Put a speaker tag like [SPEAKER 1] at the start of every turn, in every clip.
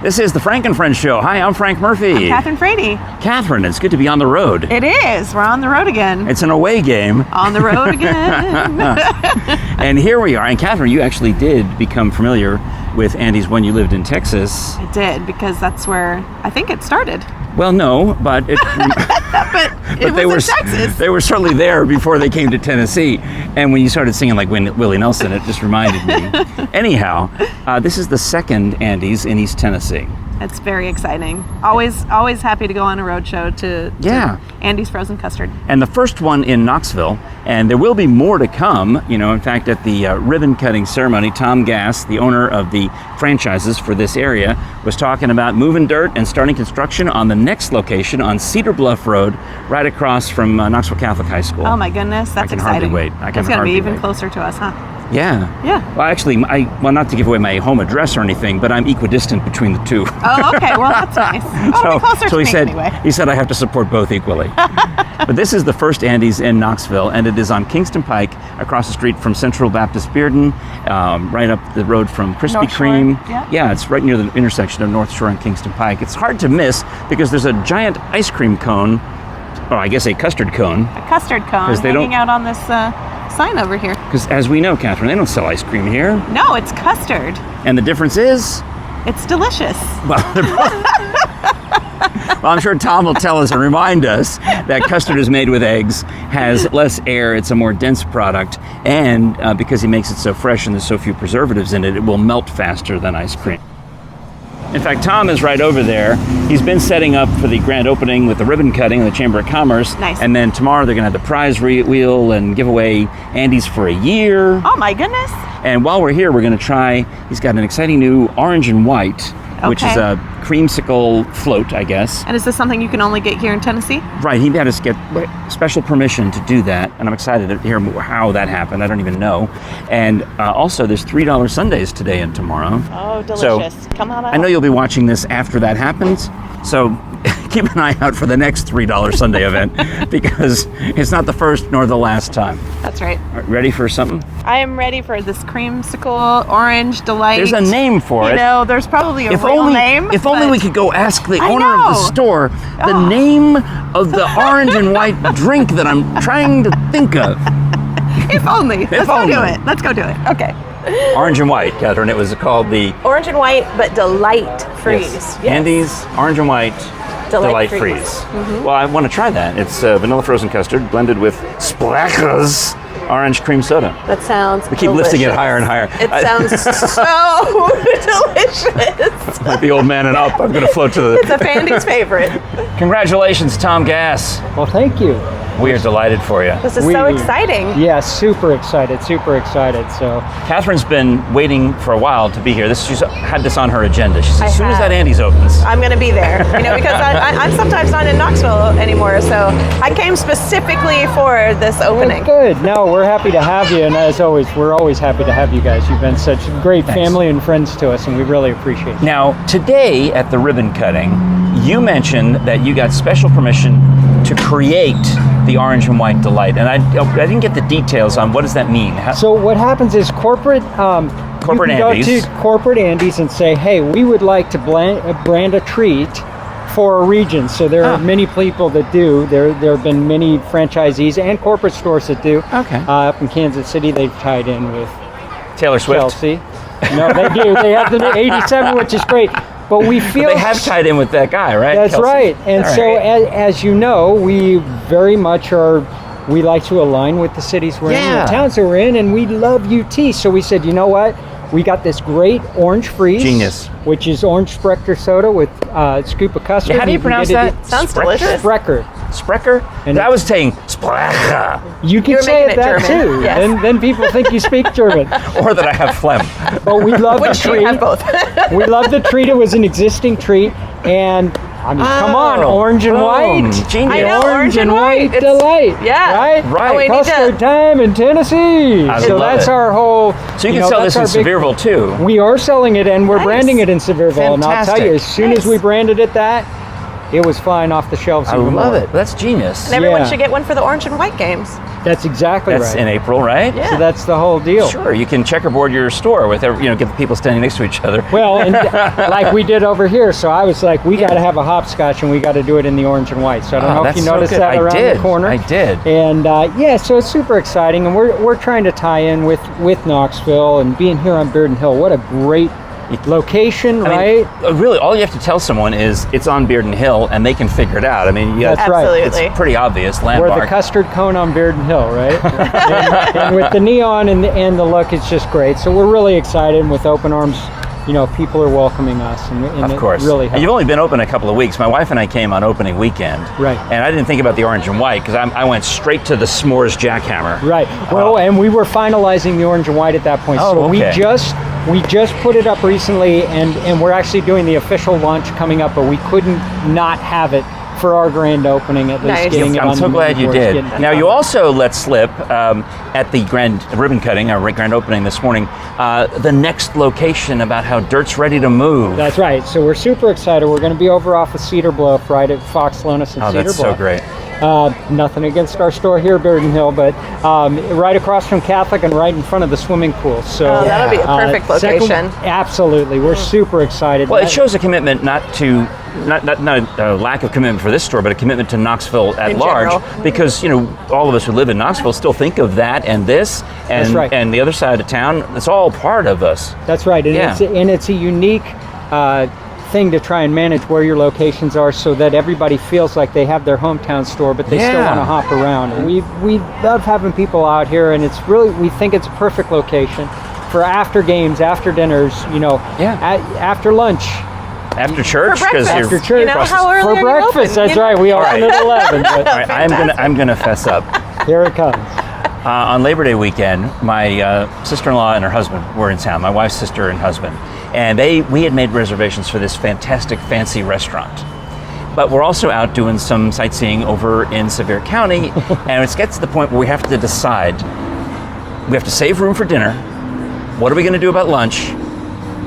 [SPEAKER 1] This is the Frank and Friends show. Hi, I'm Frank Murphy.
[SPEAKER 2] I'm Kathryn Frady.
[SPEAKER 1] Kathryn, it's good to be on the road.
[SPEAKER 2] It is. We're on the road again.
[SPEAKER 1] It's an away game.
[SPEAKER 2] On the road again.
[SPEAKER 1] And here we are. And Kathryn, you actually did become familiar with Andy's when you lived in Texas.
[SPEAKER 2] I did, because that's where I think it started.
[SPEAKER 1] Well, no, but it,
[SPEAKER 2] but
[SPEAKER 1] they
[SPEAKER 2] was in Texas.
[SPEAKER 1] They were certainly there before they came to Tennessee. And when you started singing like Willie Nelson, it just reminded me. Anyhow, this is the second Andy's in East Tennessee.
[SPEAKER 2] It's very exciting. Always happy to go on a road show to Andy's Frozen Custard.
[SPEAKER 1] And the first one in Knoxville, and there will be more to come. You know, in fact, at the ribbon cutting ceremony, Tom Gass, the owner of the franchises for this area, was talking about moving dirt and starting construction on the next location on Cedar Bluff Road, right across from Knoxville Catholic High School.
[SPEAKER 2] Oh my goodness, that's exciting.
[SPEAKER 1] I can hardly wait.
[SPEAKER 2] It's going to be even closer to us, huh?
[SPEAKER 1] Yeah. Well, actually, not to give away my home address or anything, but I'm equidistant between the two.
[SPEAKER 2] Oh, okay. Well, that's nice. Oh, closer to me anyway.
[SPEAKER 1] He said I have to support both equally. But this is the first Andy's in Knoxville, and it is on Kingston Pike, across the street from Central Baptist Bearden, right up the road from Krispy
[SPEAKER 2] North
[SPEAKER 1] Kreme.
[SPEAKER 2] Shore,
[SPEAKER 1] yeah, it's right near the intersection of North Shore and Kingston Pike. It's hard to miss because there's a giant ice cream cone, or I guess a custard cone.
[SPEAKER 2] A custard cone hanging out on this sign over here.
[SPEAKER 1] Because as we know, Kathryn, they don't sell ice cream here.
[SPEAKER 2] No, it's custard.
[SPEAKER 1] And the difference is?
[SPEAKER 2] It's delicious.
[SPEAKER 1] Well, I'm sure Tom will tell us and remind us that custard is made with eggs, has less air, it's a more dense product, and because he makes it so fresh and there's so few preservatives in it, it will melt faster than ice cream. In fact, Tom is right over there. He's been setting up for the grand opening with the ribbon cutting in the Chamber of Commerce.
[SPEAKER 2] Nice.
[SPEAKER 1] And then tomorrow they're going to have the prize wheel and give away Andy's for a year.
[SPEAKER 2] Oh my goodness.
[SPEAKER 1] And while we're here, we're going to try, he's got an exciting new orange and white, which is a creamsicle float, I guess.
[SPEAKER 2] And is this something you can only get here in Tennessee?
[SPEAKER 1] Right, he had us get special permission to do that, and I'm excited to hear how that happened. I don't even know. And also, there's $3 sundaes today and tomorrow.
[SPEAKER 2] Oh, delicious.
[SPEAKER 1] So,
[SPEAKER 2] come on out.
[SPEAKER 1] I know you'll be watching this after that happens, so keep an eye out for the next $3 Sunday event, because it's not the first nor the last time.
[SPEAKER 2] That's right.
[SPEAKER 1] Ready for something?
[SPEAKER 2] I am ready for this creamsicle orange delight.
[SPEAKER 1] There's a name for it.
[SPEAKER 2] You know, there's probably a real name.
[SPEAKER 1] If only we could go ask the owner of the store the name of the orange and white drink that I'm trying to think of.
[SPEAKER 2] If only. Let's go do it. Let's go do it. Okay.
[SPEAKER 1] Orange and white, Kathryn. It was called the
[SPEAKER 3] Orange and White, but Delight Freeze. Yes.
[SPEAKER 1] Andy's Orange and White Delight Freeze.
[SPEAKER 3] Mm-hmm.
[SPEAKER 1] Well, I want to try that. It's vanilla frozen custard blended with Sprecher's Orange Cream Soda.
[SPEAKER 3] That sounds
[SPEAKER 1] We keep lifting it higher and higher.
[SPEAKER 3] It sounds so delicious.
[SPEAKER 1] Like the old man and up, I'm going to float to the...
[SPEAKER 3] It's a Fandy's favorite.
[SPEAKER 1] Congratulations, Tom Gass.
[SPEAKER 4] Well, thank you.
[SPEAKER 1] We are delighted for you.
[SPEAKER 3] This is so exciting.
[SPEAKER 4] Yeah, super excited. So
[SPEAKER 1] Kathryn's been waiting for a while to be here. She's had this on her agenda. She said, as soon as that Andy's opens,
[SPEAKER 3] I'm going to be there. You know, because I'm sometimes not in Knoxville anymore, so I came specifically for this opening.
[SPEAKER 4] Well, good. No, we're happy to have you, and as always, we're always happy to have you guys. You've been such great family and friends to us, and we really appreciate it.
[SPEAKER 1] Now, today at the ribbon cutting, you mentioned that you got special permission to create the Orange and White Delight, and I didn't get the details on what does that mean.
[SPEAKER 4] So what happens is corporate
[SPEAKER 1] Andy's.
[SPEAKER 4] Go to corporate Andy's and say, hey, we would like to brand a treat for a region. So there are many people that do. There have been many franchisees and corporate stores that do.
[SPEAKER 1] Okay.
[SPEAKER 4] Up in Kansas City, they've tied in with
[SPEAKER 1] Taylor Swift.
[SPEAKER 4] Chelsea. No, they do. They have the 87, which is great. But we feel...
[SPEAKER 1] But they have tied in with that guy, right?
[SPEAKER 4] That's
[SPEAKER 1] Kelsey.
[SPEAKER 4] right. And as you know, we very much we like to align with the cities we're in, the towns that we're in, and we love UT. So we said, you know what? We got this great orange freeze.
[SPEAKER 1] Genius.
[SPEAKER 4] Which is orange Sprecher soda with a scoop of custard.
[SPEAKER 1] Yeah, how do you pronounce that?
[SPEAKER 3] Sounds delicious.
[SPEAKER 1] Sprecher? And I was saying Sprecher.
[SPEAKER 4] You can say it that German. Too. Yes. And then people think you speak German.
[SPEAKER 1] Or that I have phlegm.
[SPEAKER 4] But we love the treat.
[SPEAKER 3] Have both.
[SPEAKER 4] We love the treat. It was an existing treat. And I mean, come on, orange and white.
[SPEAKER 1] Genius.
[SPEAKER 3] I know,
[SPEAKER 4] orange and white delight.
[SPEAKER 3] Yeah.
[SPEAKER 1] Right.
[SPEAKER 4] Custard time in Tennessee. So that's our whole...
[SPEAKER 1] So you can sell this in Sevierville too.
[SPEAKER 4] We are selling it, and we're branding it in Sevierville.
[SPEAKER 1] Fantastic.
[SPEAKER 4] And I'll tell you, as soon as we branded it it was flying off the shelves.
[SPEAKER 1] I
[SPEAKER 4] even
[SPEAKER 1] love
[SPEAKER 4] more.
[SPEAKER 1] it. That's genius.
[SPEAKER 3] And everyone
[SPEAKER 4] Yeah.
[SPEAKER 3] should get one for the orange and white games.
[SPEAKER 4] That's exactly
[SPEAKER 1] That's
[SPEAKER 4] right.
[SPEAKER 1] in April, right?
[SPEAKER 3] Yeah.
[SPEAKER 4] So that's the whole deal.
[SPEAKER 1] Sure, you can checkerboard your store with get the people standing next to each other.
[SPEAKER 4] Well, and like we did over here, so I was like, we got to have a hopscotch, and we got to do it in the orange and white. So I don't know if
[SPEAKER 1] that's
[SPEAKER 4] you
[SPEAKER 1] so
[SPEAKER 4] noticed
[SPEAKER 1] good.
[SPEAKER 4] that around the corner.
[SPEAKER 1] I did.
[SPEAKER 4] And yeah, so it's super exciting, and we're trying to tie in with Knoxville and being here on Bearden Hill. What a great location, right?
[SPEAKER 1] Really, all you have to tell someone is it's on Bearden Hill, and they can figure it out. I mean,
[SPEAKER 4] That's right.
[SPEAKER 3] Absolutely.
[SPEAKER 1] It's pretty obvious
[SPEAKER 4] We're
[SPEAKER 1] landmark.
[SPEAKER 4] the custard cone on Bearden Hill, right? and with the neon and the look, it's just great. So we're really excited, and with open arms, people are welcoming us, and
[SPEAKER 1] Of course.
[SPEAKER 4] it really
[SPEAKER 1] And
[SPEAKER 4] helps.
[SPEAKER 1] you've only been open a couple of weeks. My wife and I came on opening weekend.
[SPEAKER 4] Right.
[SPEAKER 1] And I didn't think about the orange and white because I went straight to the s'mores jackhammer.
[SPEAKER 4] Right. Well, and we were finalizing the orange and white at that point.
[SPEAKER 1] Oh,
[SPEAKER 4] so
[SPEAKER 1] okay.
[SPEAKER 4] we just put it up recently, and we're actually doing the official launch coming up, but we couldn't not have it for our grand opening, at least
[SPEAKER 3] Nice.
[SPEAKER 4] getting it on
[SPEAKER 1] I'm so
[SPEAKER 4] the
[SPEAKER 1] glad you
[SPEAKER 4] boards,
[SPEAKER 1] did.
[SPEAKER 4] getting it
[SPEAKER 1] Now,
[SPEAKER 4] done.
[SPEAKER 1] you also let slip at the grand ribbon cutting, our grand opening this morning, the next location about how dirt's ready to move.
[SPEAKER 4] That's right. So we're super excited. We're going to be over off of Cedar Bluff, right at Fox Lonas and
[SPEAKER 1] Oh,
[SPEAKER 4] Cedar
[SPEAKER 1] that's
[SPEAKER 4] Bluff.
[SPEAKER 1] so great.
[SPEAKER 4] Nothing against our store here, Bearden Hill, but right across from Catholic and right in front of the swimming pool. So
[SPEAKER 3] Oh, that'll be a perfect location.
[SPEAKER 4] Absolutely, we're super excited.
[SPEAKER 1] Well, it shows a commitment not a lack of commitment for this store, but a commitment to Knoxville at
[SPEAKER 3] In
[SPEAKER 1] large.
[SPEAKER 3] general.
[SPEAKER 1] Because all of us who live in Knoxville still think of that and this, and
[SPEAKER 4] That's right.
[SPEAKER 1] and the other side of town. It's all part of us.
[SPEAKER 4] That's right, and
[SPEAKER 1] Yeah.
[SPEAKER 4] it's a unique thing to try and manage where your locations are, so that everybody feels like they have their hometown store, but they still
[SPEAKER 1] Yeah.
[SPEAKER 4] want to hop around. And we love having people out here, and we think it's a perfect location for after games, after dinners, after lunch.
[SPEAKER 1] After church,
[SPEAKER 3] For breakfast.
[SPEAKER 4] After church.
[SPEAKER 3] You know, how early
[SPEAKER 4] for
[SPEAKER 3] are you
[SPEAKER 4] breakfast.
[SPEAKER 3] open?
[SPEAKER 4] That's
[SPEAKER 3] You know?
[SPEAKER 4] right. We open at 11. But
[SPEAKER 1] All right, I'm gonna fess up.
[SPEAKER 4] here it comes.
[SPEAKER 1] On Labor Day weekend, my sister-in-law and her husband were in town. My wife's sister and husband, and we had made reservations for this fantastic, fancy restaurant. But we're also out doing some sightseeing over in Sevier County, and it gets to the point where we have to decide. We have to save room for dinner. What are we going to do about lunch?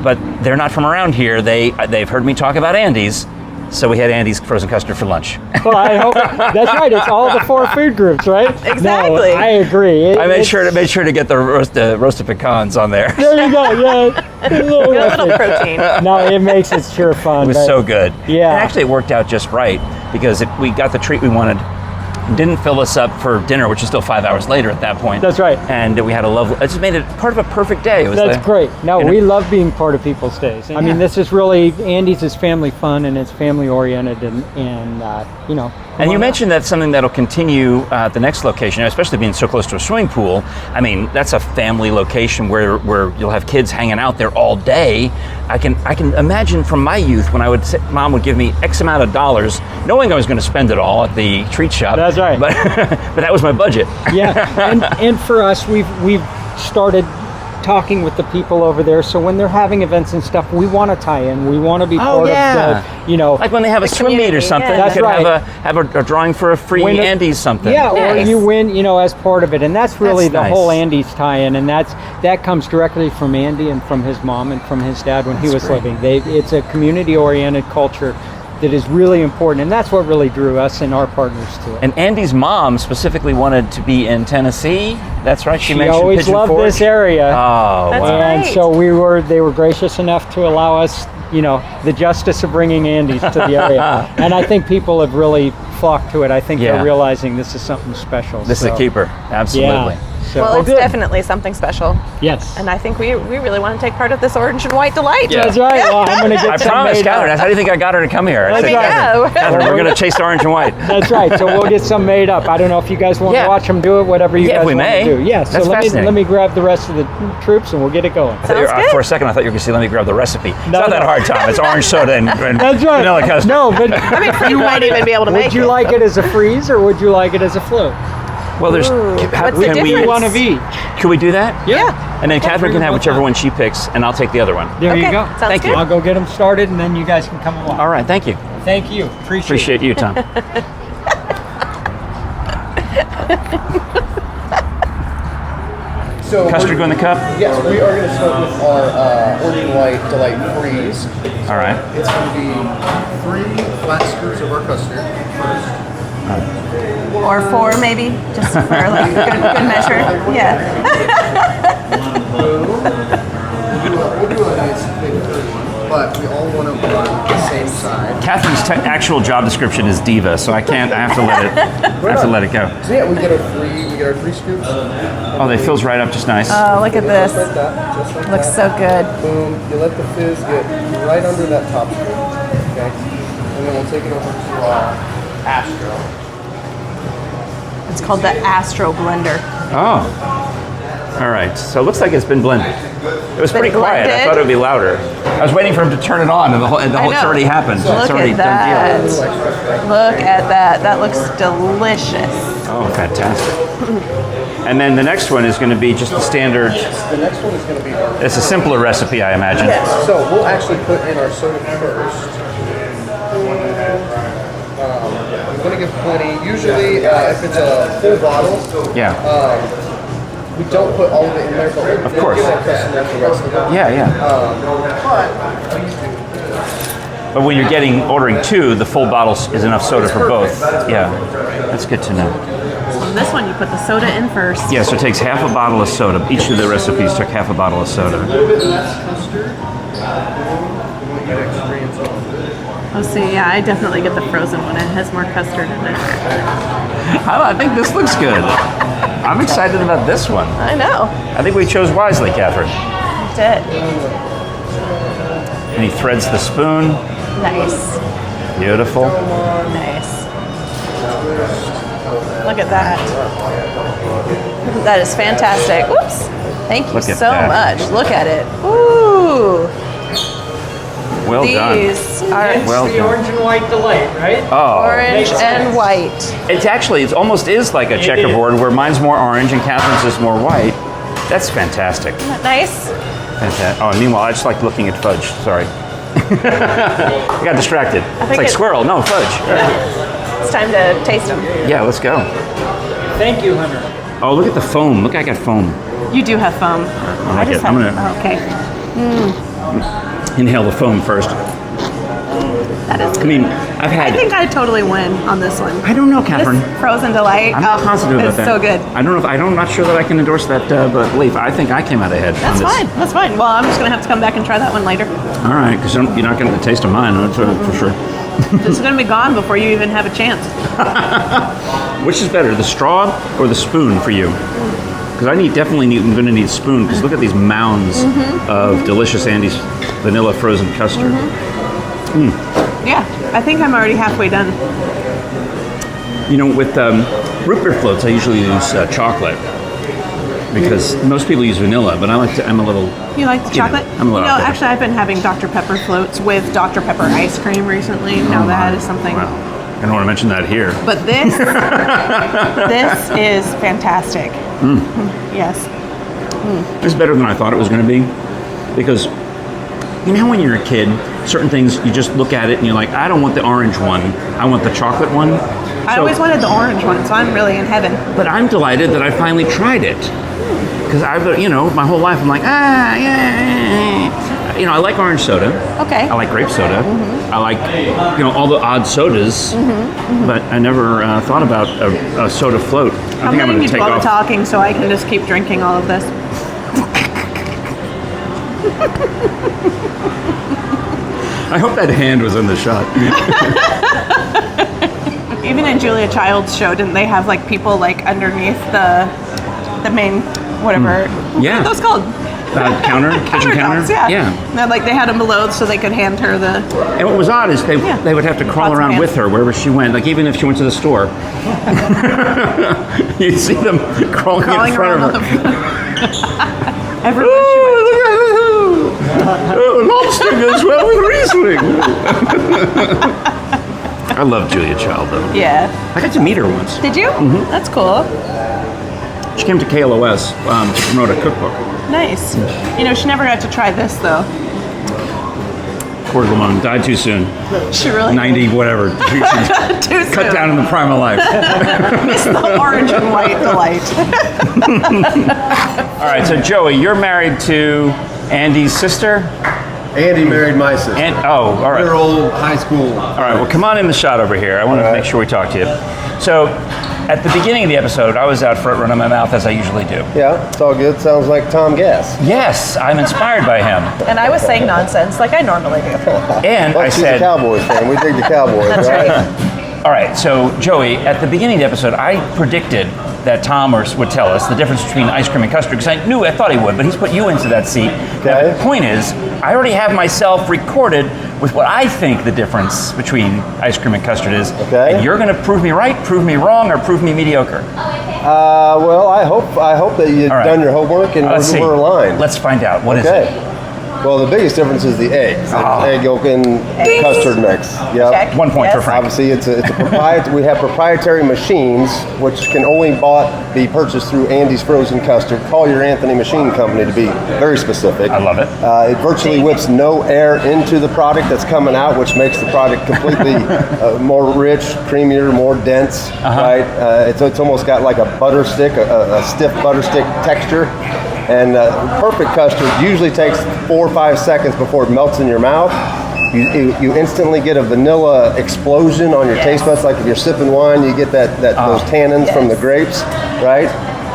[SPEAKER 1] But they're not from around here. They've heard me talk about Andy's, so we had Andy's frozen custard for lunch.
[SPEAKER 4] Well, I hope that's right. It's all the 4 food groups, right?
[SPEAKER 3] Exactly.
[SPEAKER 4] No, I agree.
[SPEAKER 1] I made sure to get the roasted pecans on there.
[SPEAKER 4] There you go. Yeah, a little
[SPEAKER 3] Good
[SPEAKER 4] rough.
[SPEAKER 3] little protein.
[SPEAKER 4] No, it makes it sure fun.
[SPEAKER 1] It was
[SPEAKER 4] but-
[SPEAKER 1] so good.
[SPEAKER 4] Yeah.
[SPEAKER 1] And actually, it worked out just right because we got the treat we wanted. Didn't fill us up for dinner, which is still 5 hours later at that point.
[SPEAKER 4] That's right.
[SPEAKER 1] And we had a lovely. It just made it part of a perfect day. It was
[SPEAKER 4] That's great. No,
[SPEAKER 1] you know-
[SPEAKER 4] we love being part of people's days. I mean, this is really, Andy's is family fun, and it's family oriented, and
[SPEAKER 1] And you mentioned that's something that'll continue at the next location, especially being so close to a swimming pool. I mean, that's a family location where you'll have kids hanging out there all day. I can imagine from my youth when Mom would give me X amount of dollars, knowing I was going to spend it all at the treat shop.
[SPEAKER 4] That's right.
[SPEAKER 1] But but that was my budget.
[SPEAKER 4] Yeah, and for us, we've started talking with the people over there. So when they're having events and stuff, we want to tie in. We want to be part of the,
[SPEAKER 1] like when they have a swim meet or
[SPEAKER 3] community,
[SPEAKER 1] something,
[SPEAKER 3] yeah.
[SPEAKER 1] you
[SPEAKER 4] That's
[SPEAKER 1] could
[SPEAKER 4] right.
[SPEAKER 1] have a drawing for a free
[SPEAKER 4] When it-
[SPEAKER 1] Andy's something.
[SPEAKER 4] Yeah, or
[SPEAKER 3] Nice.
[SPEAKER 4] you win, as part of it, and that's really
[SPEAKER 1] That's
[SPEAKER 4] the
[SPEAKER 1] nice.
[SPEAKER 4] whole Andy's tie-in, and that comes directly from Andy and from his mom and from his dad when he was
[SPEAKER 1] great.
[SPEAKER 4] living. It's a community-oriented culture that is really important, and that's what really drew us and our partners to it.
[SPEAKER 1] And Andy's mom specifically wanted to be in Tennessee. That's right. She mentioned
[SPEAKER 4] always
[SPEAKER 1] Pigeon
[SPEAKER 4] loved
[SPEAKER 1] Forge.
[SPEAKER 4] this area.
[SPEAKER 1] Oh,
[SPEAKER 3] That's
[SPEAKER 1] wow.
[SPEAKER 3] right.
[SPEAKER 4] And so they were gracious enough to allow us, the justice of bringing Andy's to the area. And I think people have really flocked to it. I think
[SPEAKER 1] Yeah.
[SPEAKER 4] they're realizing this is something special.
[SPEAKER 1] This is a keeper. Absolutely.
[SPEAKER 4] Yeah. So,
[SPEAKER 3] Well, it's
[SPEAKER 1] good.
[SPEAKER 3] definitely something special.
[SPEAKER 4] yes.
[SPEAKER 3] And I think we really want to take part of this orange and white delight.
[SPEAKER 1] Yeah.
[SPEAKER 4] That's right. Well, I'm going to get
[SPEAKER 1] I
[SPEAKER 4] some
[SPEAKER 1] promised
[SPEAKER 4] made up.
[SPEAKER 1] Kathryn. How do you think I got her to come here? I
[SPEAKER 4] That's
[SPEAKER 1] said,
[SPEAKER 4] right.
[SPEAKER 1] Kathryn, we're going to chase orange and white.
[SPEAKER 4] That's right. So we'll get some made up. I don't know if you guys want
[SPEAKER 1] Yeah.
[SPEAKER 4] to watch them do it, whatever you
[SPEAKER 1] Yeah,
[SPEAKER 4] guys
[SPEAKER 1] we
[SPEAKER 4] want
[SPEAKER 1] may.
[SPEAKER 4] to do. Yeah. So
[SPEAKER 1] That's fascinating.
[SPEAKER 4] let me grab the rest of the troops and we'll get it going.
[SPEAKER 3] Sounds good.
[SPEAKER 1] For a second, I thought you were going to say, let me grab the recipe. It's
[SPEAKER 4] No,
[SPEAKER 1] not that
[SPEAKER 4] no.
[SPEAKER 1] hard, Tom. It's orange soda and
[SPEAKER 4] That's right.
[SPEAKER 1] vanilla custard.
[SPEAKER 4] No, but
[SPEAKER 3] I mean, you might even be able to make
[SPEAKER 4] would you
[SPEAKER 3] it.
[SPEAKER 4] like it as a freeze or would you like it as a float?
[SPEAKER 1] Well, there's.
[SPEAKER 3] Ooh, what's the
[SPEAKER 1] can we?
[SPEAKER 3] difference?
[SPEAKER 4] One of each.
[SPEAKER 1] Can we do that?
[SPEAKER 3] Yeah.
[SPEAKER 1] And then Kathryn can have
[SPEAKER 4] both
[SPEAKER 1] whichever
[SPEAKER 4] sides.
[SPEAKER 1] one she picks, and I'll take the other one.
[SPEAKER 4] There you
[SPEAKER 3] Okay,
[SPEAKER 4] go.
[SPEAKER 3] sounds
[SPEAKER 1] Thank you.
[SPEAKER 3] good.
[SPEAKER 4] I'll go get them started and then you guys can come along.
[SPEAKER 1] All right. Thank you.
[SPEAKER 4] Thank you.
[SPEAKER 1] Appreciate you, Tom.
[SPEAKER 5] So
[SPEAKER 1] Custard go in the cup?
[SPEAKER 5] Yes, we are going to start with our Orange and White Delight Freeze.
[SPEAKER 1] All right.
[SPEAKER 5] It's going to be 3 flat scoops of our custard first.
[SPEAKER 3] Or 4 maybe, just for like good measure. Yeah.
[SPEAKER 5] We'll do a nice big third one, but we all want to run the same side.
[SPEAKER 1] Kathryn's actual job description is diva, so I can't. I have to let it go.
[SPEAKER 5] So yeah, we get our 3 scoops.
[SPEAKER 1] Oh, they fills right up just nice.
[SPEAKER 3] Oh, look at this.
[SPEAKER 5] Just like that. Just like
[SPEAKER 3] Looks
[SPEAKER 5] that.
[SPEAKER 3] so good.
[SPEAKER 5] Boom. You let the fizz get right under that top scoop. Okay. And then we'll take it over to our Astro.
[SPEAKER 3] It's called the Astro Blender.
[SPEAKER 1] Oh. All right. So it looks like it's been blended. It was
[SPEAKER 3] Been
[SPEAKER 1] pretty quiet. I
[SPEAKER 3] blended?
[SPEAKER 1] thought it would be louder. I was waiting for him to turn it on, and the whole it's
[SPEAKER 3] know.
[SPEAKER 1] already happened. So it's
[SPEAKER 3] Look
[SPEAKER 1] already
[SPEAKER 3] at
[SPEAKER 1] done
[SPEAKER 3] that.
[SPEAKER 1] deal.
[SPEAKER 3] Look at that. That looks delicious.
[SPEAKER 1] Oh, fantastic. And then the next one is going to be just the standard.
[SPEAKER 5] The next one is going to be our...
[SPEAKER 1] It's a simpler recipe, I imagine.
[SPEAKER 5] Yes. So we'll actually put in our soda first. I'm going to give plenty. Usually, if it's a full bottle,
[SPEAKER 1] Yeah.
[SPEAKER 5] we don't put all of it in there, but we'll
[SPEAKER 1] course.
[SPEAKER 5] give our customers the rest of it.
[SPEAKER 1] Yeah. But when you're ordering 2, the full bottle is enough soda for both. Yeah. That's good to know.
[SPEAKER 2] On this one, you put the soda in first.
[SPEAKER 1] Yeah, so it takes half a bottle of soda. Each of the recipes took half a bottle of soda.
[SPEAKER 2] Oh, see, yeah, I definitely get the frozen one. It has more custard in it.
[SPEAKER 1] I think this looks good. I'm excited about this one.
[SPEAKER 3] I know.
[SPEAKER 1] I think we chose wisely, Kathryn.
[SPEAKER 3] Did.
[SPEAKER 1] And he threads the spoon.
[SPEAKER 3] Nice.
[SPEAKER 1] Beautiful.
[SPEAKER 3] Nice. Look at that. That is fantastic. Whoops. Thank you
[SPEAKER 1] Look at
[SPEAKER 3] so
[SPEAKER 1] that.
[SPEAKER 3] much. Look at it. Ooh.
[SPEAKER 1] Well done.
[SPEAKER 3] These are
[SPEAKER 1] Well
[SPEAKER 4] the
[SPEAKER 1] done.
[SPEAKER 4] Orange and White Delight, right?
[SPEAKER 1] Oh.
[SPEAKER 3] orange and white.
[SPEAKER 1] It's actually, it almost is like a checkerboard where mine's more orange and Kathryn's is more white. That's fantastic.
[SPEAKER 3] Isn't that nice?
[SPEAKER 1] Fantastic. Oh, and meanwhile, I just like looking at fudge. Sorry. I got distracted. It's
[SPEAKER 3] think
[SPEAKER 1] like
[SPEAKER 3] it-
[SPEAKER 1] squirrel. No, fudge.
[SPEAKER 3] It's time to taste them.
[SPEAKER 1] Yeah, let's go.
[SPEAKER 4] Thank you, Hunter.
[SPEAKER 1] Oh, look at the foam. Look, I got foam.
[SPEAKER 2] You do have foam.
[SPEAKER 1] I like it. I'm going to
[SPEAKER 2] Oh, okay.
[SPEAKER 1] inhale the foam first.
[SPEAKER 2] That is.
[SPEAKER 1] I mean, I've had...
[SPEAKER 2] I think I totally win on this one.
[SPEAKER 1] I don't know, Kathryn.
[SPEAKER 2] This frozen delight.
[SPEAKER 1] I'm not positive about
[SPEAKER 2] it's
[SPEAKER 1] that.
[SPEAKER 2] so good.
[SPEAKER 1] I don't know. I'm not sure that I can endorse that belief. I think I came out ahead.
[SPEAKER 2] That's
[SPEAKER 1] on this.
[SPEAKER 2] fine. That's fine. Well, I'm just gonna have to come back and try that one later.
[SPEAKER 1] All right, because you're not getting the taste of mine, that's for sure.
[SPEAKER 2] This is gonna be gone before you even have a chance.
[SPEAKER 1] Which is better, the straw or the spoon for you? Because I'm going to need a spoon. Because look at these mounds of delicious Andy's vanilla frozen custard.
[SPEAKER 2] Yeah, I think I'm already halfway done.
[SPEAKER 1] You know, with root beer floats, I usually use chocolate because most people use vanilla, but I'm a little.
[SPEAKER 2] You like the
[SPEAKER 1] You know,
[SPEAKER 2] chocolate?
[SPEAKER 1] I'm a little out there.
[SPEAKER 2] actually, I've been having Dr. Pepper floats with Dr. Pepper ice cream recently. Now that is something.
[SPEAKER 1] Wow. I don't want to mention that here.
[SPEAKER 2] But this, this is fantastic. Yes.
[SPEAKER 1] It's better than I thought it was going to be, because you know how when you're a kid, certain things you just look at it and you're like, I don't want the orange one, I want the chocolate one.
[SPEAKER 2] I always wanted the orange one, so I'm really in heaven.
[SPEAKER 1] But I'm delighted that I finally tried it, because my whole life I'm like, yeah. I like orange soda.
[SPEAKER 2] Okay.
[SPEAKER 1] I like grape soda. I like, all the odd sodas. But I never thought about a soda float.
[SPEAKER 2] I'm letting you do all the talking so I can just keep drinking all of this.
[SPEAKER 1] I hope that hand was in the shot.
[SPEAKER 2] Even in Julia Child's show, didn't they have like people like underneath the main whatever?
[SPEAKER 1] Yeah.
[SPEAKER 2] What are those called?
[SPEAKER 1] Kitchen counter.
[SPEAKER 2] Countertops, yeah. And like they had them below so they could hand her the.
[SPEAKER 1] And what was odd is they would have to crawl
[SPEAKER 2] Lots of
[SPEAKER 1] around
[SPEAKER 2] hands.
[SPEAKER 1] with her wherever she went. Like even if she went to the store, you'd see them crawling in front
[SPEAKER 2] around
[SPEAKER 1] of her.
[SPEAKER 2] Everywhere she went.
[SPEAKER 1] Lobster goes well with Riesling. I love Julia Child though.
[SPEAKER 2] Yeah.
[SPEAKER 1] I got to meet her once.
[SPEAKER 2] Did you? That's cool.
[SPEAKER 1] She came to KLOS to promote a cookbook.
[SPEAKER 2] Nice. She never got to try this though.
[SPEAKER 1] Poor Lamone died too soon.
[SPEAKER 2] She really
[SPEAKER 1] 90, whatever.
[SPEAKER 2] too soon.
[SPEAKER 1] Cut down in the prime of life.
[SPEAKER 2] Miss the orange and white delight.
[SPEAKER 1] All right, so Joey, you're married to Andy's sister?
[SPEAKER 5] Andy married my sister.
[SPEAKER 1] All right.
[SPEAKER 5] We're old high school.
[SPEAKER 1] All right, well, come on in the shot over here. I want to make sure we talk to you. So, at the beginning of the episode, I was out front running my mouth as I usually do.
[SPEAKER 5] Yeah, it's all good. Sounds like Tom Gass.
[SPEAKER 1] Yes, I'm inspired by him.
[SPEAKER 3] And I was saying nonsense like I normally do.
[SPEAKER 1] And
[SPEAKER 5] Well,
[SPEAKER 1] I
[SPEAKER 5] she's a
[SPEAKER 1] said,
[SPEAKER 5] Cowboys fan. We dig the Cowboys,
[SPEAKER 3] That's
[SPEAKER 5] right?
[SPEAKER 3] right.
[SPEAKER 1] all right, so Joey, at the beginning of the episode, I predicted that Tom would tell us the difference between ice cream and custard, because I thought he would, but he's put you into that seat. Now, the point is, I already have myself recorded with what I think the difference between ice cream and custard is.
[SPEAKER 5] Okay.
[SPEAKER 1] And you're going to prove me right, prove me wrong, or prove me mediocre.
[SPEAKER 5] Well, I hope that you've
[SPEAKER 1] All right.
[SPEAKER 5] done your homework and
[SPEAKER 1] Let's see.
[SPEAKER 5] we're aligned.
[SPEAKER 1] Let's find out. What is
[SPEAKER 5] Okay.
[SPEAKER 1] it?
[SPEAKER 5] Well, the biggest difference is the eggs. Egg yolk and custard mix. Yep.
[SPEAKER 3] Check.
[SPEAKER 1] 1 point for
[SPEAKER 3] Yes.
[SPEAKER 1] Frank.
[SPEAKER 5] Obviously, it's a proprietary. We have proprietary machines which can only be purchased through Andy's Frozen Custard. Call your Anthony Machine Company to be very specific.
[SPEAKER 1] I love it.
[SPEAKER 5] It virtually whips no air into the product that's coming out, which makes the product completely more rich, creamier, more dense. Right? It's almost got like a butter stick, a stiff butter stick texture. And perfect custard usually takes 4 or 5 seconds before it melts in your mouth. You instantly get a vanilla explosion on your taste buds. Like if you're sipping wine, you get those tannins from the grapes, right?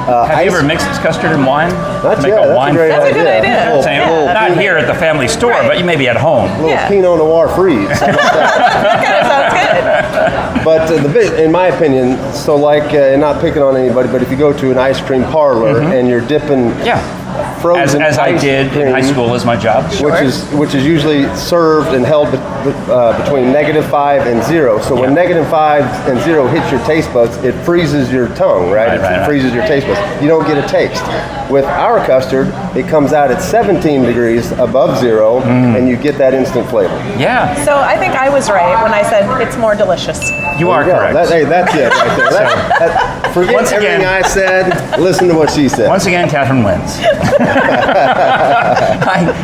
[SPEAKER 1] Have you ever mixed custard and wine?
[SPEAKER 5] That's
[SPEAKER 1] Make
[SPEAKER 5] a
[SPEAKER 1] wine
[SPEAKER 5] great
[SPEAKER 3] That's a
[SPEAKER 5] idea.
[SPEAKER 3] good idea.
[SPEAKER 5] Little,
[SPEAKER 1] Saying,
[SPEAKER 5] little,
[SPEAKER 1] not here at the family store,
[SPEAKER 3] Right.
[SPEAKER 1] but you maybe at home.
[SPEAKER 5] little
[SPEAKER 3] Yeah.
[SPEAKER 5] Pinot Noir freeze. How about that?
[SPEAKER 3] That kind of sounds good.
[SPEAKER 5] But in my opinion, so like, not picking on anybody, but if you go to an ice cream parlor and you're dipping
[SPEAKER 1] Yeah.
[SPEAKER 5] frozen
[SPEAKER 1] As I
[SPEAKER 5] ice
[SPEAKER 1] did in high
[SPEAKER 5] cream,
[SPEAKER 1] school as my job.
[SPEAKER 5] which is usually served and held between -5 and 0. So when -5 and 0 hits your taste buds, it freezes your tongue, right? It freezes your taste buds. You don't get a taste. With our custard, it comes out at 17 degrees above 0, and you get that instant flavor.
[SPEAKER 1] Yeah,
[SPEAKER 3] So I think I was right when I said it's more delicious.
[SPEAKER 1] you are
[SPEAKER 5] Yeah,
[SPEAKER 1] correct.
[SPEAKER 5] that's it right there. Forget
[SPEAKER 1] Once
[SPEAKER 5] everything
[SPEAKER 1] again-
[SPEAKER 5] I said. Listen to what she said.
[SPEAKER 1] Once again, Kathryn wins.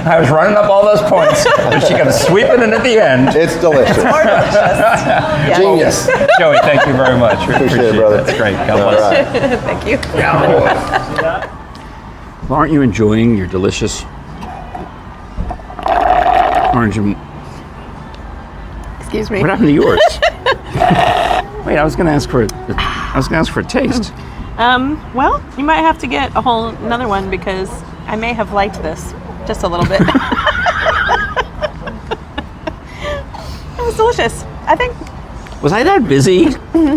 [SPEAKER 1] I was running up all those points, but she comes sweeping in at the end.
[SPEAKER 5] It's delicious.
[SPEAKER 3] More delicious. Yeah.
[SPEAKER 5] Genius.
[SPEAKER 1] Joey, thank you very much. We
[SPEAKER 5] Appreciate it, brother.
[SPEAKER 1] That's great. God
[SPEAKER 5] All
[SPEAKER 1] bless.
[SPEAKER 5] right.
[SPEAKER 3] Thank you.
[SPEAKER 1] Well, aren't you enjoying your delicious orange and...
[SPEAKER 2] Excuse me.
[SPEAKER 1] What happened to yours? Wait, I was going to ask for a taste.
[SPEAKER 2] Well, you might have to get a whole another one because I may have liked this just a little bit. It was delicious. I think
[SPEAKER 1] Was I that busy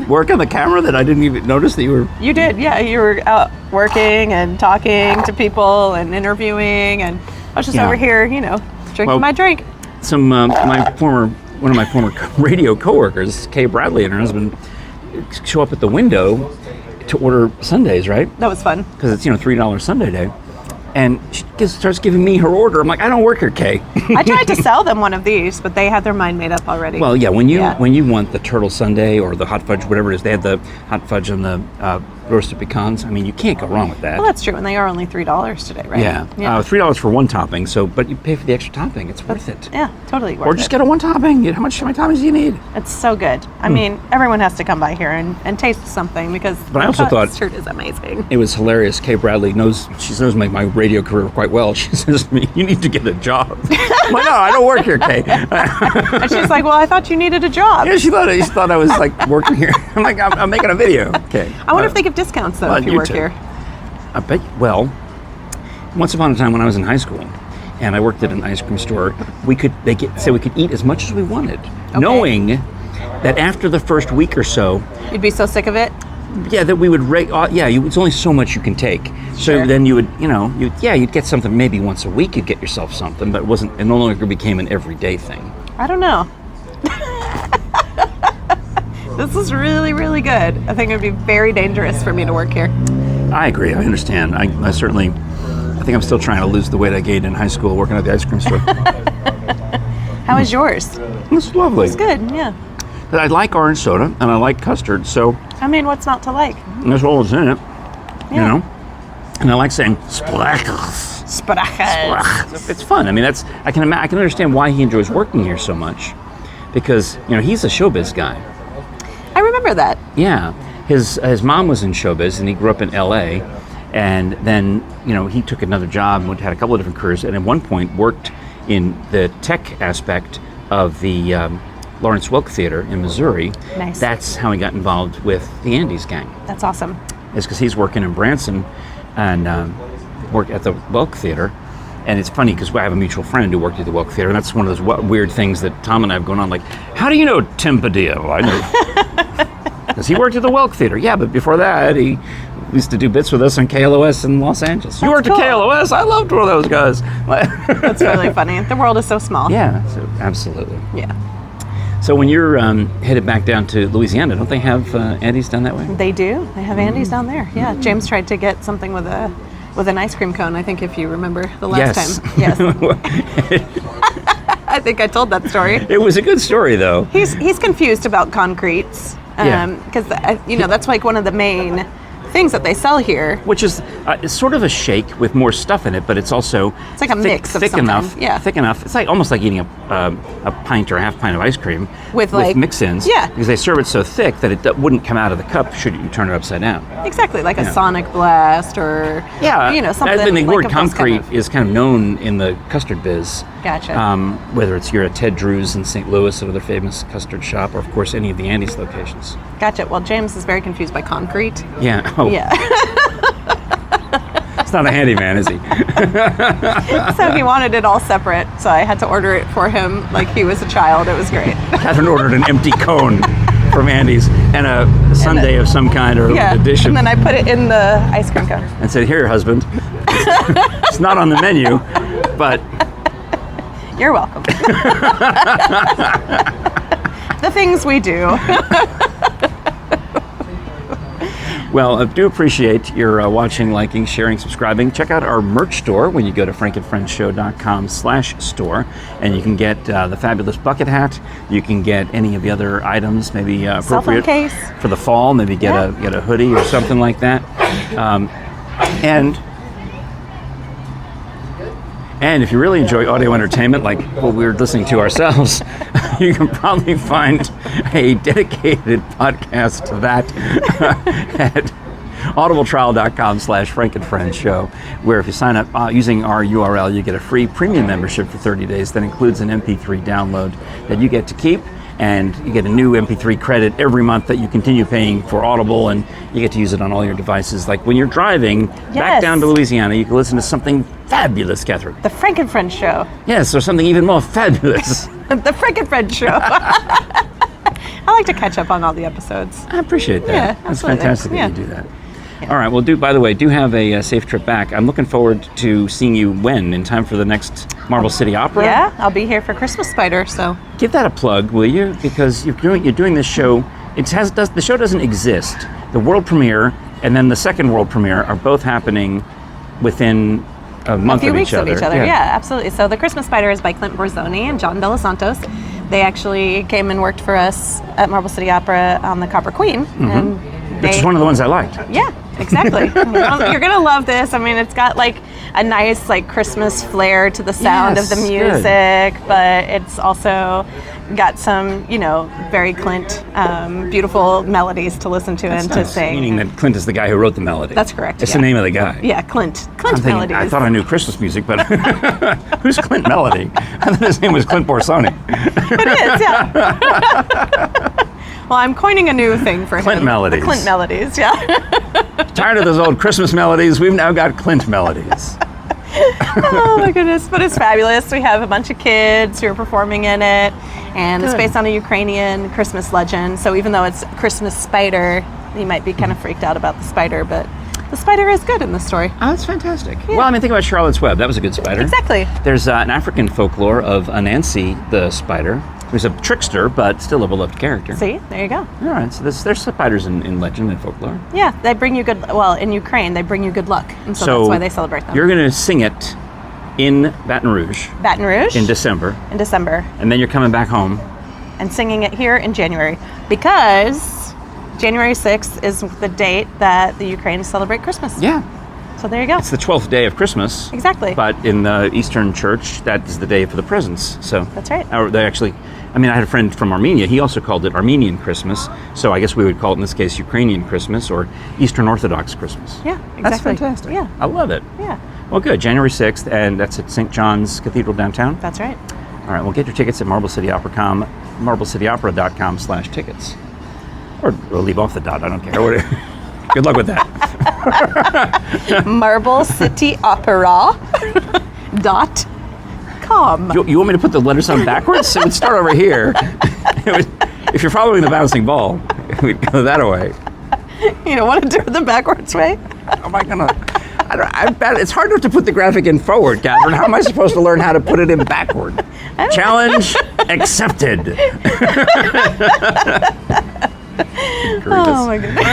[SPEAKER 1] working the camera that I didn't even notice that you were...
[SPEAKER 2] you did. Yeah, you were out working and talking to people and interviewing, and I was just
[SPEAKER 1] Yeah.
[SPEAKER 2] over here, drinking
[SPEAKER 1] Well,
[SPEAKER 2] my drink.
[SPEAKER 1] One of my former radio coworkers, Kay Bradley and her husband, show up at the window to order sundaes, right?
[SPEAKER 2] That was fun.
[SPEAKER 1] Because it's $3 Sunday day, and she starts giving me her order. I'm like, I don't work here, Kay.
[SPEAKER 2] I tried to sell them one of these, but they had their mind made up already.
[SPEAKER 1] Well, yeah, when you want the turtle sundae or the hot fudge, whatever it is, they had the hot fudge and the roasted pecans. I mean, you can't go wrong with that.
[SPEAKER 2] Well, that's true, and they are only $3 today, right?
[SPEAKER 1] Yeah, $3 for one topping. So, but you pay for the extra topping. It's worth it.
[SPEAKER 2] Yeah, totally worth
[SPEAKER 1] Or just
[SPEAKER 2] it.
[SPEAKER 1] get a one topping. How many toppings do you need?
[SPEAKER 2] It's so good. I mean, everyone has to come by here and taste something because
[SPEAKER 1] But I also thought-
[SPEAKER 2] custard is amazing.
[SPEAKER 1] It was hilarious. Kay Bradley knows my radio career quite well. She says to me, "You need to get a job." I'm like, "No, I don't work here, Kay."
[SPEAKER 2] And she's like, well, I thought you needed a job.
[SPEAKER 1] Yeah, she thought I was like working here. I'm like, I'm making a video. Okay.
[SPEAKER 2] I wonder if they give discounts, though,
[SPEAKER 1] well,
[SPEAKER 2] if you work
[SPEAKER 1] too.
[SPEAKER 2] here.
[SPEAKER 1] I bet. Well, once upon a time when I was in high school, and I worked at an ice cream store, we could eat as much as we wanted, knowing that after the first week or so,
[SPEAKER 2] You'd be so sick of it.
[SPEAKER 1] that we would it's only so much you can take. So
[SPEAKER 2] Sure.
[SPEAKER 1] then you would, you'd get something maybe once a week. You'd get yourself something, but it no longer became an everyday thing.
[SPEAKER 2] I don't know. This is really, really good. I think it would be very dangerous for me to work here.
[SPEAKER 1] I agree. I understand. I think I'm still trying to lose the weight I gained in high school working at the ice cream store.
[SPEAKER 2] How is yours?
[SPEAKER 1] It's lovely.
[SPEAKER 2] It's good, yeah.
[SPEAKER 1] But I like orange soda and I like custard, so
[SPEAKER 2] I mean, what's not to like?
[SPEAKER 1] that's all that's in it.
[SPEAKER 2] Yeah.
[SPEAKER 1] And I like saying splackers.
[SPEAKER 2] Sprecher.
[SPEAKER 1] It's fun. I mean, I can understand why he enjoys working here so much, because he's a showbiz guy.
[SPEAKER 2] I remember that.
[SPEAKER 1] Yeah, his mom was in showbiz, and he grew up in L.A. And then he took another job and had a couple of different careers, and at one point worked in the tech aspect of the Lawrence Welk Theater in Missouri.
[SPEAKER 2] Nice.
[SPEAKER 1] That's how he got involved with the Andes Gang.
[SPEAKER 2] That's awesome.
[SPEAKER 1] It's because he's working in Branson and worked at the Welk Theater. And it's funny because I have a mutual friend who worked at the Welk Theater, and that's one of those weird things that Tom and I have going on. Like, how do you know Tim Padilla? Well, I know because he worked at the Welk Theater. Yeah, but before that, he used to do bits with us on KLOS in Los Angeles. You worked
[SPEAKER 2] cool.
[SPEAKER 1] at KLOS? I loved one of those guys.
[SPEAKER 2] That's really funny. The world is so small.
[SPEAKER 1] Yeah, so absolutely.
[SPEAKER 2] Yeah.
[SPEAKER 1] So when you're headed back down to Louisiana, don't they have Andes down that way?
[SPEAKER 2] They do. They have Andes down there. Yeah. James tried to get something with an ice cream cone, I think, if you remember the last time. Yes. I think I told that story.
[SPEAKER 1] It was a good story, though.
[SPEAKER 2] He's confused about concretes. Because that's like one of the main things that they sell here.
[SPEAKER 1] Which is it's sort of a shake with more stuff in it, but it's also
[SPEAKER 2] like a mix of
[SPEAKER 1] thick
[SPEAKER 2] something.
[SPEAKER 1] enough.
[SPEAKER 2] Yeah.
[SPEAKER 1] Thick enough. It's like almost like eating a pint or a half pint of ice cream
[SPEAKER 2] with like
[SPEAKER 1] mix-ins.
[SPEAKER 2] Yeah.
[SPEAKER 1] Because they serve it so thick that it wouldn't come out of the cup should you turn it upside down.
[SPEAKER 2] Exactly, like a Sonic Blast or something.
[SPEAKER 1] I mean, the
[SPEAKER 2] like
[SPEAKER 1] word concrete is kind of known in the custard biz.
[SPEAKER 2] Gotcha.
[SPEAKER 1] Whether it's you're at Ted Drew's in St. Louis, another famous custard shop, or of course any of the Andes locations.
[SPEAKER 2] Gotcha. Well, James is very confused by concrete.
[SPEAKER 1] Yeah. Oh.
[SPEAKER 2] Yeah.
[SPEAKER 1] It's not a handyman, is he?
[SPEAKER 2] So he wanted it all separate, so I had to order it for him like he was a child. It was great.
[SPEAKER 1] Kathryn ordered an empty cone from Andes and a sundae of some kind or a dish.
[SPEAKER 2] And then I put it in the ice cream cone.
[SPEAKER 1] And said, "Here, husband. It's not on the menu, but..."
[SPEAKER 2] You're welcome. The things we do.
[SPEAKER 1] Well, I do appreciate your watching, liking, sharing, subscribing. Check out our merch store when you go to frankandfriendshow.com/store, and you can get the fabulous bucket hat. You can get any of the other items, maybe appropriate
[SPEAKER 2] case.
[SPEAKER 1] for the fall. Maybe get a hoodie or something like that. And if you really enjoy audio entertainment, like what we were listening to ourselves, you can probably find a dedicated podcast to that at audibletrial.com/frankandfriendshow, where if you sign up using our URL, you get a free premium membership for 30 days that includes an MP3 download that you get to keep. And you get a new MP3 credit every month that you continue paying for Audible, and you get to use it on all your devices. Like when you're driving back down to Louisiana, you can listen to something fabulous, Kathryn.
[SPEAKER 2] The Frank and Friends Show.
[SPEAKER 1] Yes, or something even more fabulous.
[SPEAKER 2] The Frank and Friends Show. I like to catch up on all the episodes.
[SPEAKER 1] I appreciate that.
[SPEAKER 2] Yeah,
[SPEAKER 1] That's
[SPEAKER 2] absolutely.
[SPEAKER 1] fantastic that
[SPEAKER 2] Yeah.
[SPEAKER 1] you do that. All right, well, by the way, do have a safe trip back. I'm looking forward to seeing you in time for the next Marble City Opera.
[SPEAKER 2] Yeah, I'll be here for Christmas Spider, so.
[SPEAKER 1] Give that a plug, will you? Because you're doing this show. The show doesn't exist. The world premiere and then the second world premiere are both happening within a month
[SPEAKER 2] few
[SPEAKER 1] of
[SPEAKER 2] weeks
[SPEAKER 1] each other.
[SPEAKER 2] Of each other. Yeah, absolutely. So the Christmas Spider is by Clint Borzoni and John De Los Santos. They actually came and worked for us at Marble City Opera on the Copper Queen. And
[SPEAKER 1] Which is one of the ones I liked.
[SPEAKER 2] Yeah, exactly. You're gonna love this. I mean, it's got like a nice like Christmas flair to the sound of the music, but it's also got some, very Clint, beautiful melodies to listen to and to sing.
[SPEAKER 1] Meaning that Clint is the guy who wrote the melody.
[SPEAKER 2] That's correct.
[SPEAKER 1] It's the name of the guy.
[SPEAKER 2] Yeah, Clint.
[SPEAKER 1] I'm
[SPEAKER 2] Clint
[SPEAKER 1] thinking,
[SPEAKER 2] melodies.
[SPEAKER 1] I thought I knew Christmas music, but who's Clint Melody? I thought his name was Clint Borsoni.
[SPEAKER 2] It is, yeah. Well, I'm coining a new thing for
[SPEAKER 1] Clint
[SPEAKER 2] him.
[SPEAKER 1] melodies.
[SPEAKER 2] The Clint melodies, yeah.
[SPEAKER 1] Tired of those old Christmas melodies? We've now got Clint melodies.
[SPEAKER 2] Oh my goodness, but it's fabulous. We have a bunch of kids who are performing in it, and it's based on a Ukrainian Christmas legend. So even though it's Christmas Spider, you might be kind of freaked out about the spider, but the spider is good in the story.
[SPEAKER 1] Oh, that's fantastic. Yeah. Well, I mean, think about Charlotte's Web. That was a good spider.
[SPEAKER 2] Exactly.
[SPEAKER 1] There's an African folklore of Anansi the spider, who's a trickster, but still a beloved character.
[SPEAKER 2] See, there you go.
[SPEAKER 1] All right, so there's spiders in legend and folklore.
[SPEAKER 2] Yeah, they bring you in Ukraine, they bring you good luck, and so that's why they celebrate them.
[SPEAKER 1] You're going to sing it in Baton Rouge.
[SPEAKER 2] Baton Rouge?
[SPEAKER 1] In December.
[SPEAKER 2] In December.
[SPEAKER 1] And then you're coming back home.
[SPEAKER 2] And singing it here in January, because January 6th is the date that the Ukrainians celebrate Christmas.
[SPEAKER 1] Yeah.
[SPEAKER 2] So So there you go.
[SPEAKER 1] It's the 12th day of Christmas.
[SPEAKER 2] Exactly.
[SPEAKER 1] But in the Eastern Church, that is the day for the presents. So
[SPEAKER 2] That's right.
[SPEAKER 1] Or they actually, I mean, I had a friend from Armenia. He also called it Armenian Christmas. So I guess we would call it in this case Ukrainian Christmas or Eastern Orthodox Christmas.
[SPEAKER 2] Yeah, exactly.
[SPEAKER 1] That's fantastic.
[SPEAKER 2] Yeah.
[SPEAKER 1] I love it.
[SPEAKER 2] Yeah,
[SPEAKER 1] Well, good. January 6th, and that's at St. John's Cathedral downtown.
[SPEAKER 2] that's right.
[SPEAKER 1] All right, well, get your tickets at MarbleCityOpera.com/tickets. Or leave off the dot, I don't care. Good luck with that.
[SPEAKER 2] MarbleCityOpera.com.
[SPEAKER 1] You want me to put the letters on backwards? It would start over here. If you're following the bouncing ball, it would go that way.
[SPEAKER 2] You don't want to do it the backwards way?
[SPEAKER 1] How am I gonna? It's hard enough to put the graphic in forward, Kathryn. How am I supposed to learn how to put it in backward? Challenge accepted.
[SPEAKER 2] Oh my goodness.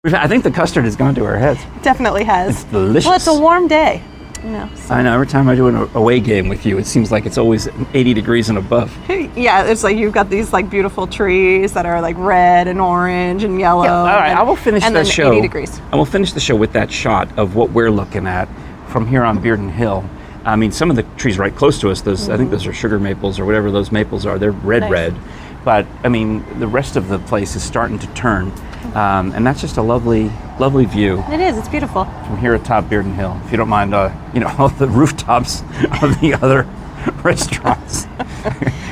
[SPEAKER 1] I think the custard has gone to our heads.
[SPEAKER 2] Definitely has.
[SPEAKER 1] It's delicious.
[SPEAKER 2] Well, it's a warm day. You know, so.
[SPEAKER 1] I know. Every time I do an away game with you, it seems like it's always 80 degrees and above.
[SPEAKER 2] Yeah, it's like you've got these like beautiful trees that are like red and orange and yellow.
[SPEAKER 1] Yeah, all right, I will finish
[SPEAKER 2] and
[SPEAKER 1] that
[SPEAKER 2] then
[SPEAKER 1] show.
[SPEAKER 2] 80 degrees.
[SPEAKER 1] I will finish the show with that shot of what we're looking at from here on Bearden Hill. I mean, some of the trees right close to us, those I think those are sugar maples or whatever those maples are. They're red,
[SPEAKER 2] Nice.
[SPEAKER 1] red. But I mean, the rest of the place is starting to turn, and that's just a lovely, lovely view
[SPEAKER 2] It is. It's beautiful.
[SPEAKER 1] from here atop Bearden Hill. If you don't mind, all the rooftops of the other restaurants.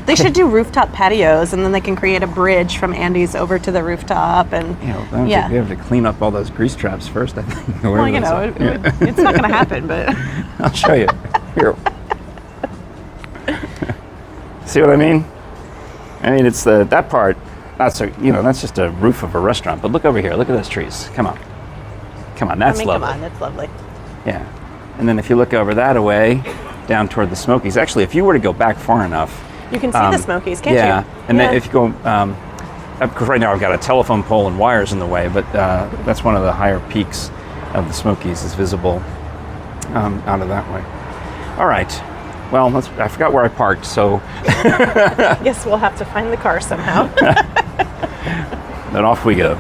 [SPEAKER 2] They should do rooftop patios, and then they can create a bridge from Andy's over to the rooftop. And
[SPEAKER 1] They have to clean up all those grease traps first, I think.
[SPEAKER 2] well, you know, it's not going to happen, but
[SPEAKER 1] I'll show you. Here. See what I mean? I mean, it's that part. That's just a roof of a restaurant. But look over here. Look at those trees. Come on. That's lovely.
[SPEAKER 2] come on, that's lovely.
[SPEAKER 1] Yeah. And then if you look over that away, down toward the Smokies. Actually, if you were to go back far enough,
[SPEAKER 2] You can see the Smokies, can't
[SPEAKER 1] yeah.
[SPEAKER 2] you?
[SPEAKER 1] And then if you go, because right now I've got a telephone pole and wires in the way, but that's one of the higher peaks of the Smokies is visible out of that way. All right. Well, I forgot where I parked, so
[SPEAKER 2] Yes, we'll have to find the car somehow.
[SPEAKER 1] then off we go.